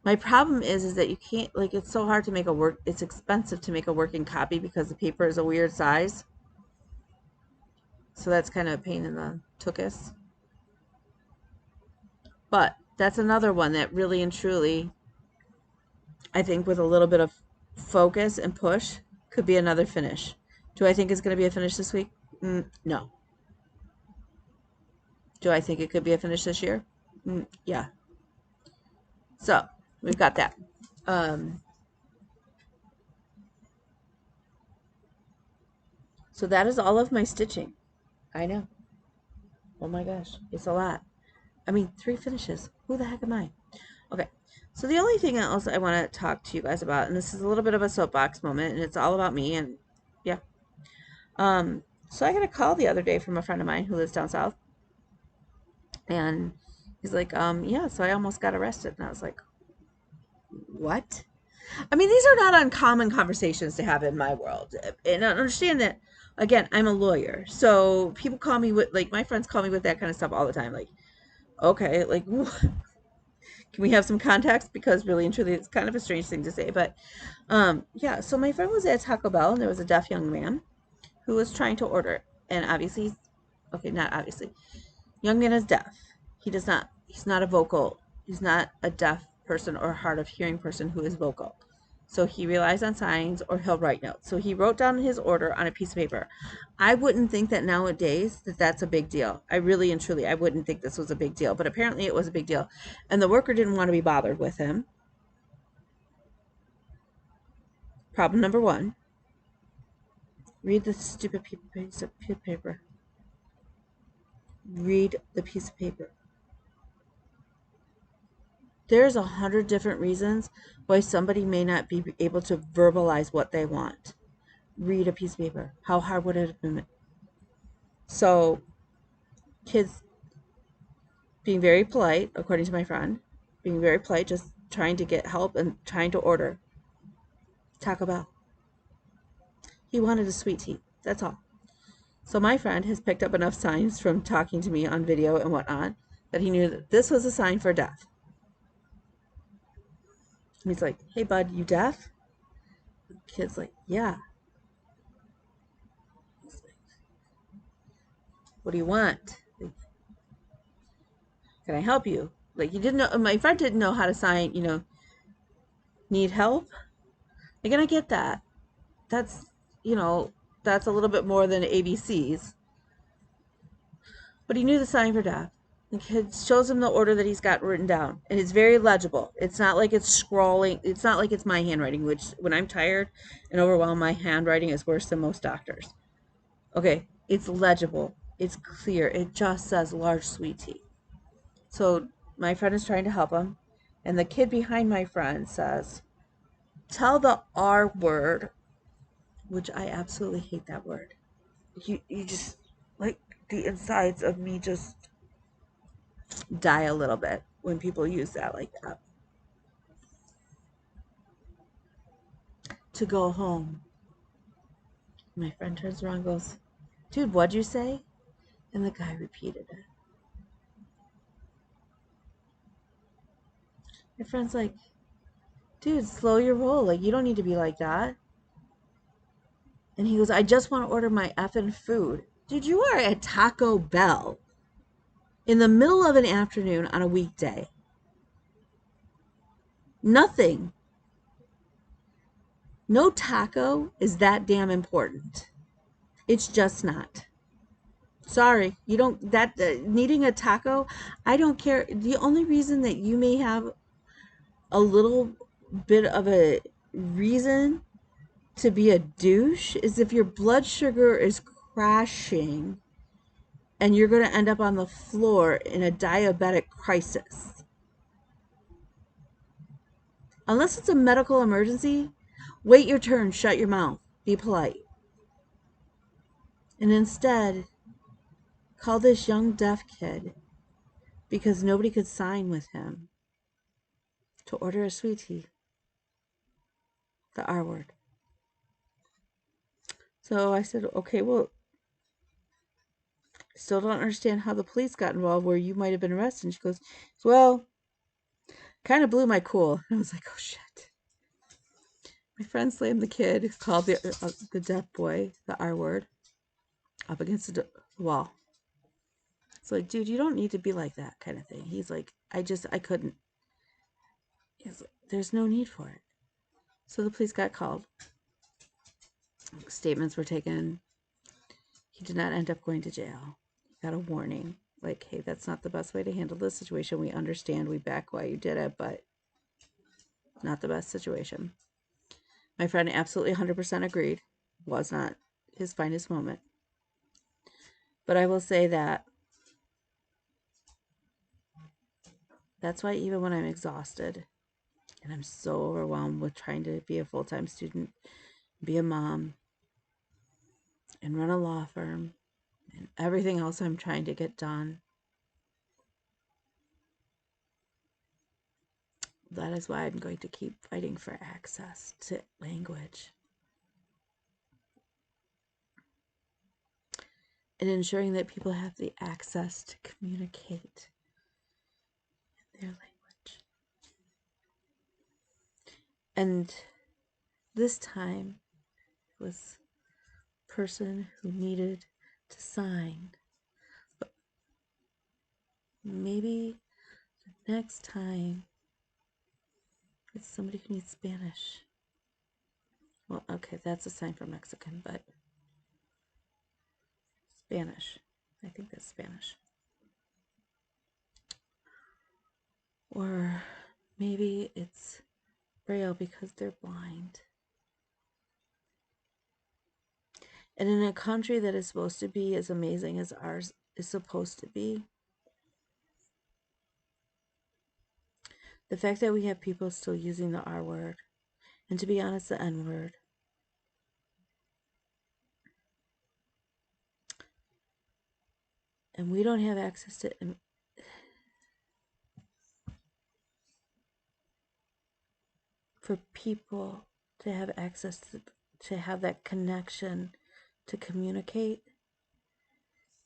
My problem is that you can't, like, it's so hard to make it's expensive to make a working copy because the paper is a weird size. So that's kind of a pain in the tuchus. But that's another one that really and truly, I think with a little bit of focus and push, could be another finish. Do I think it's going to be a finish this week? No. Do I think it could be a finish this year? Yeah. So we've got that. So that is all of my stitching. I know. Oh my gosh, it's a lot. I mean, 3 finishes. Who the heck am I? Okay, so the only thing else I want to talk to you guys about, and this is a little bit of a soapbox moment, and it's all about me, and yeah. So I got a call the other day from a friend of mine who lives down south, and he's like, yeah, so I almost got arrested, and I was like, what? I mean, these are not uncommon conversations to have in my world, and I understand that. Again, I'm a lawyer, so people call me with, like, my friends call me with that kind of stuff all the time, like, okay, like, can we have some context? Because really and truly, it's kind of a strange thing to say. But yeah, so my friend was at Taco Bell, and there was a deaf young man who was trying to order. And obviously, okay, not obviously, young man is deaf. He's not a deaf person or hard of hearing person who is vocal. So he relies on signs, or he'll write notes. So he wrote down his order on a piece of paper. I wouldn't think that nowadays that's a big deal. I really and truly, I wouldn't think this was a big deal. But apparently it was a big deal. And the worker didn't want to be bothered with him. Problem number 1. Read the stupid piece of paper. Read the piece of paper. There's 100 different reasons why somebody may not be able to verbalize what they want. Read a piece of paper. How hard would it have been? So, kids being very polite, according to my friend, being very polite, just trying to get help and trying to order Taco Bell. He wanted a sweet tea. That's all. So my friend has picked up enough signs from talking to me on video and whatnot that he knew that this was a sign for death. He's like, hey, bud, you deaf? The kid's like, yeah. He's like, what do you want? Like, can I help you? Like, he didn't know, my friend didn't know how to sign, need help. Like, and I get that. That's, you know, that's a little bit more than ABCs. But he knew the sign for death. The kid shows him the order that he's got written down, and it's very legible. It's not like it's scrawling. It's not like it's my handwriting, which when I'm tired and overwhelmed, my handwriting is worse than most doctors. Okay, it's legible. It's clear. It just says large sweet tea. So my friend is trying to help him, and the kid behind my friend says, "Tell the R word," which I absolutely hate that word. You just, like, the insides of me just die a little bit when people use that like that. To go home. My friend turns around and goes, dude, what'd you say? And the guy repeated it. My friend's like, dude, slow your roll. Like, you don't need to be like that. And he goes, I just want to order my effing food. Dude, you are at Taco Bell in the middle of an afternoon on a weekday. Nothing. No taco is that damn important. It's just not. Sorry, you don't, that, needing a taco, I don't care. The only reason that you may have a little bit of a reason to be a douche is if your blood sugar is crashing and you're going to end up on the floor in a diabetic crisis. Unless it's a medical emergency, wait your turn, shut your mouth, be polite. And instead, call this young deaf kid, because nobody could sign with him, to order a sweet tea. The R word. So I said, okay, well, still don't understand how the police got involved where you might have been arrested. And she goes, well, kind of blew my cool. And I was like, oh shit. My friend slammed the kid, called the deaf boy, the R word, up against the wall. It's like, dude, you don't need to be like that, kind of thing. He's like, I couldn't. He's like, there's no need for it. So the police got called. Statements were taken. He did not end up going to jail. He got a warning. Like, hey, that's not the best way to handle this situation. We understand. We back why you did it, but not the best situation. My friend absolutely 100% agreed. Was not his finest moment. But I will say that that's why even when I'm exhausted and I'm so overwhelmed with trying to be a full-time student, be a mom, and run a law firm, and everything else I'm trying to get done, that is why I'm going to keep fighting for access to language. And ensuring that people have the access to communicate in their language. And this time was a person who needed to sign. But maybe the next time it's somebody who needs Spanish. Well, okay, that's a sign for Mexican, but Spanish. I think that's Spanish. Or maybe it's Braille because they're blind. And in a country that is supposed to be as amazing as ours is supposed to be, the fact that we have people still using the R word, and to be honest, the N word, and we don't have access to, for people to have access to have that connection to communicate,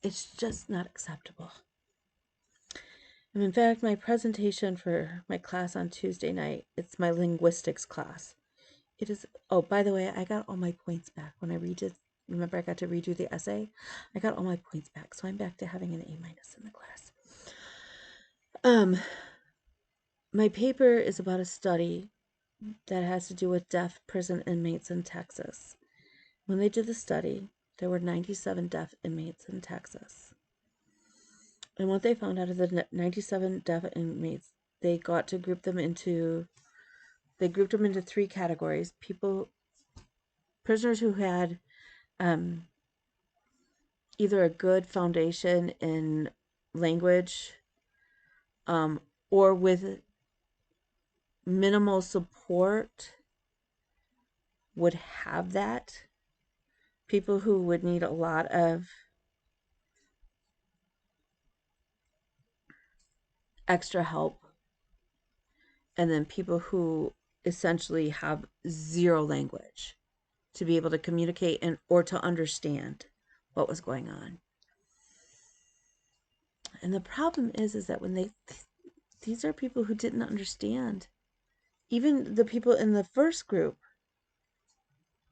it's just not acceptable. And in fact, my presentation for my class on Tuesday night, it's my linguistics class. It is, oh, by the way, I got all my points back when I redid. Remember, I got to redo the essay? I got all my points back, so I'm back to having an A- in the class. My paper is about a study that has to do with deaf prison inmates in Texas. When they did the study, there were 97 deaf inmates in Texas. And what they found out of the 97 deaf inmates, they got to group them into, they grouped them into 3 categories. Prisoners who had either a good foundation in language or with minimal support would have that. People who would need a lot of extra help, and then people who essentially have 0 language to be able to communicate and or to understand what was going on. And the problem is that when these are people who didn't understand. Even the people in the first group,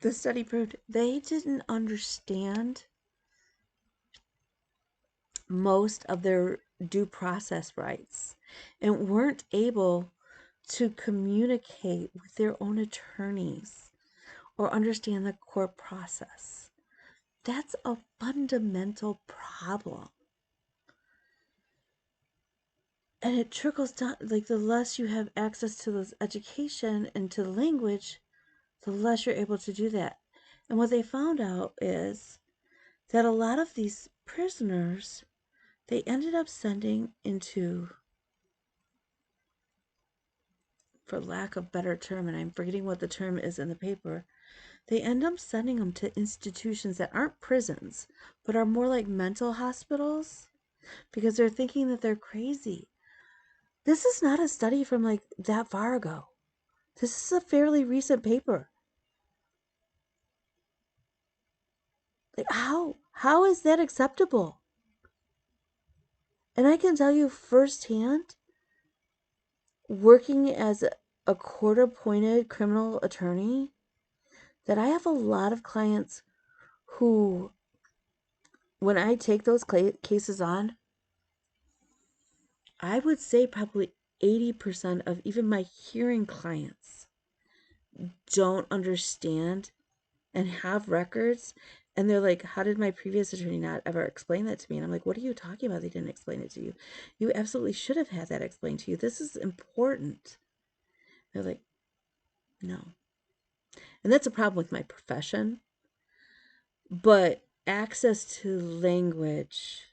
the study proved they didn't understand most of their due process rights and weren't able to communicate with their own attorneys or understand the court process. That's a fundamental problem. And it trickles down, like the less you have access to this education and to the language, the less you're able to do that. And what they found out is that a lot of these prisoners, they ended up sending into, for lack of better term, and I'm forgetting what the term is in the paper, they end up sending them to institutions that aren't prisons, but are more like mental hospitals because they're thinking that they're crazy. This is not a study from like that far ago. This is a fairly recent paper. Like how is that acceptable? And I can tell you firsthand, working as a court-appointed criminal attorney, that I have a lot of clients who, when I take those cases on, I would say probably 80% of even my hearing clients don't understand and have records. And they're like, how did my previous attorney not ever explain that to me? And I'm like, what are you talking about? They didn't explain it to you. You absolutely should have had that explained to you. This is important. They're like, no. And that's a problem with my profession. But access to language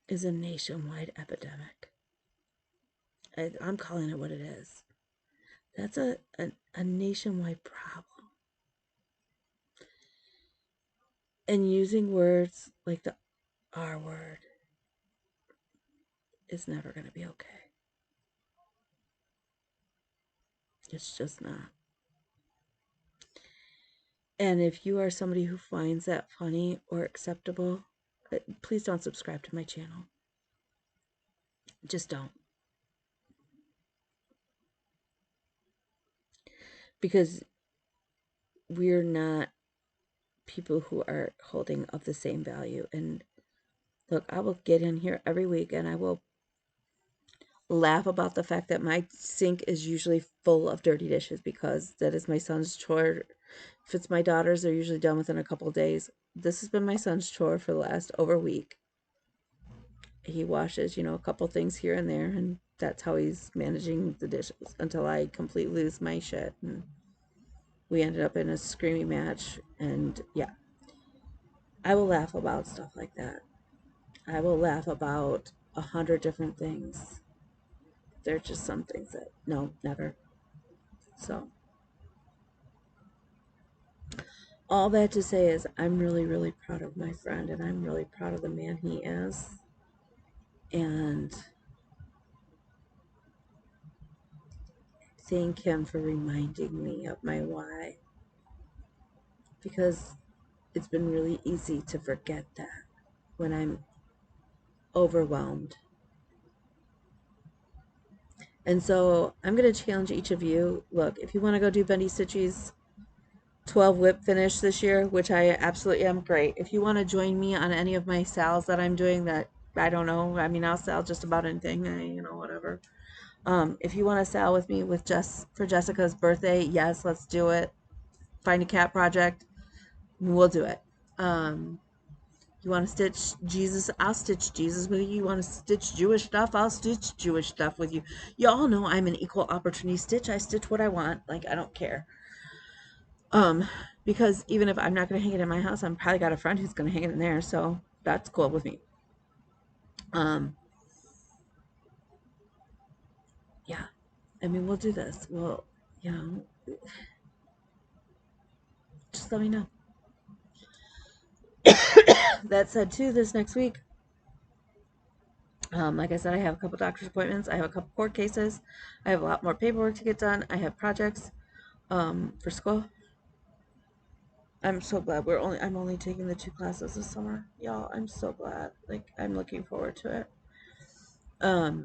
is a nationwide epidemic. I'm calling it what it is. That's a nationwide problem. And using words like the R word is never going to be okay. It's just not. And if you are somebody who finds that funny or acceptable, please don't subscribe to my channel. Just don't. Because we're not people who are holding of the same value. And look, I will get in here every week and I will laugh about the fact that my sink is usually full of dirty dishes because that is my son's chore. If it's my daughter's, they're usually done within a couple of days. This has been my son's chore for the last over a week. He washes, a couple things here and there, and that's how he's managing the dishes until I completely lose my shit. And we ended up in a screaming match, and yeah. I will laugh about stuff like that. I will laugh about 100 different things. There are just some things that, no, never. So, all that to say is I'm really, really proud of my friend, and I'm really proud of the man he is. And thank him for reminding me of my why. Because it's been really easy to forget that when I'm overwhelmed. And so I'm going to challenge each of you. Look, if you want to go do Bendy Stitchy's 12 whip finish this year, which I absolutely am, great. If you want to join me on any of my sales that I'm doing that, I don't know. I mean, I'll sell just about anything, whatever. If you want to sell with me for Jessica's birthday, yes, let's do it. Find a cat project, we'll do it. You want to stitch Jesus, I'll stitch Jesus with you. You want to stitch Jewish stuff, I'll stitch Jewish stuff with you. You all know I'm an equal opportunity stitch. I stitch what I want. Like, I don't care. Because even if I'm not going to hang it in my house, I'm probably got a friend who's going to hang it in there. So that's cool with me. Yeah. I mean, we'll do this. We'll, just let me know. That said, too, this next week, like I said, I have a couple doctor's appointments. I have a couple court cases. I have a lot more paperwork to get done. I have projects for school. I'm so glad I'm only taking the 2 classes this summer. Y'all, I'm so glad. Like, I'm looking forward to it. But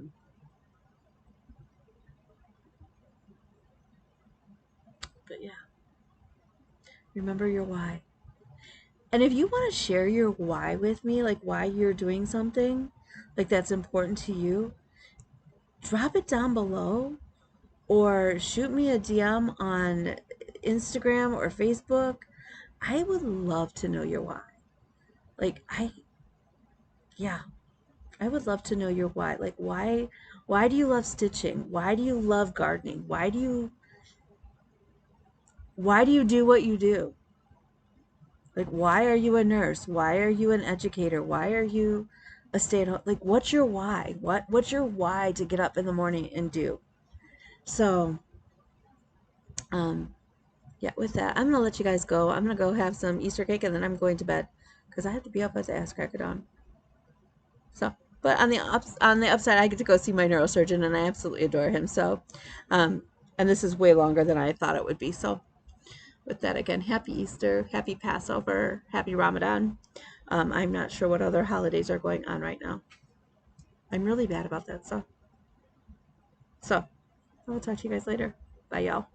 yeah. Remember your why. And if you want to share your why with me, like why you're doing something, like that's important to you, drop it down below or shoot me a DM on Instagram or Facebook. I would love to know your why. Like yeah, I would love to know your why. Like why do you love stitching? Why do you love gardening? Why do you do what you do? Like, why are you a nurse? Why are you an educator? Why are you a stay-at-home? Like, what's your why? What's your why to get up in the morning and do? So, yeah, with that, I'm gonna let you guys go. I'm gonna go have some Easter cake and then I'm going to bed because I have to be up at the ass crack of dawn. So, but on the upside, I get to go see my neurosurgeon and I absolutely adore him. So, and this is way longer than I thought it would be. So, with that, again, happy Easter, happy Passover, happy Ramadan. I'm not sure what other holidays are going on right now. I'm really bad about that stuff. So, I'll talk to you guys later. Bye, y'all.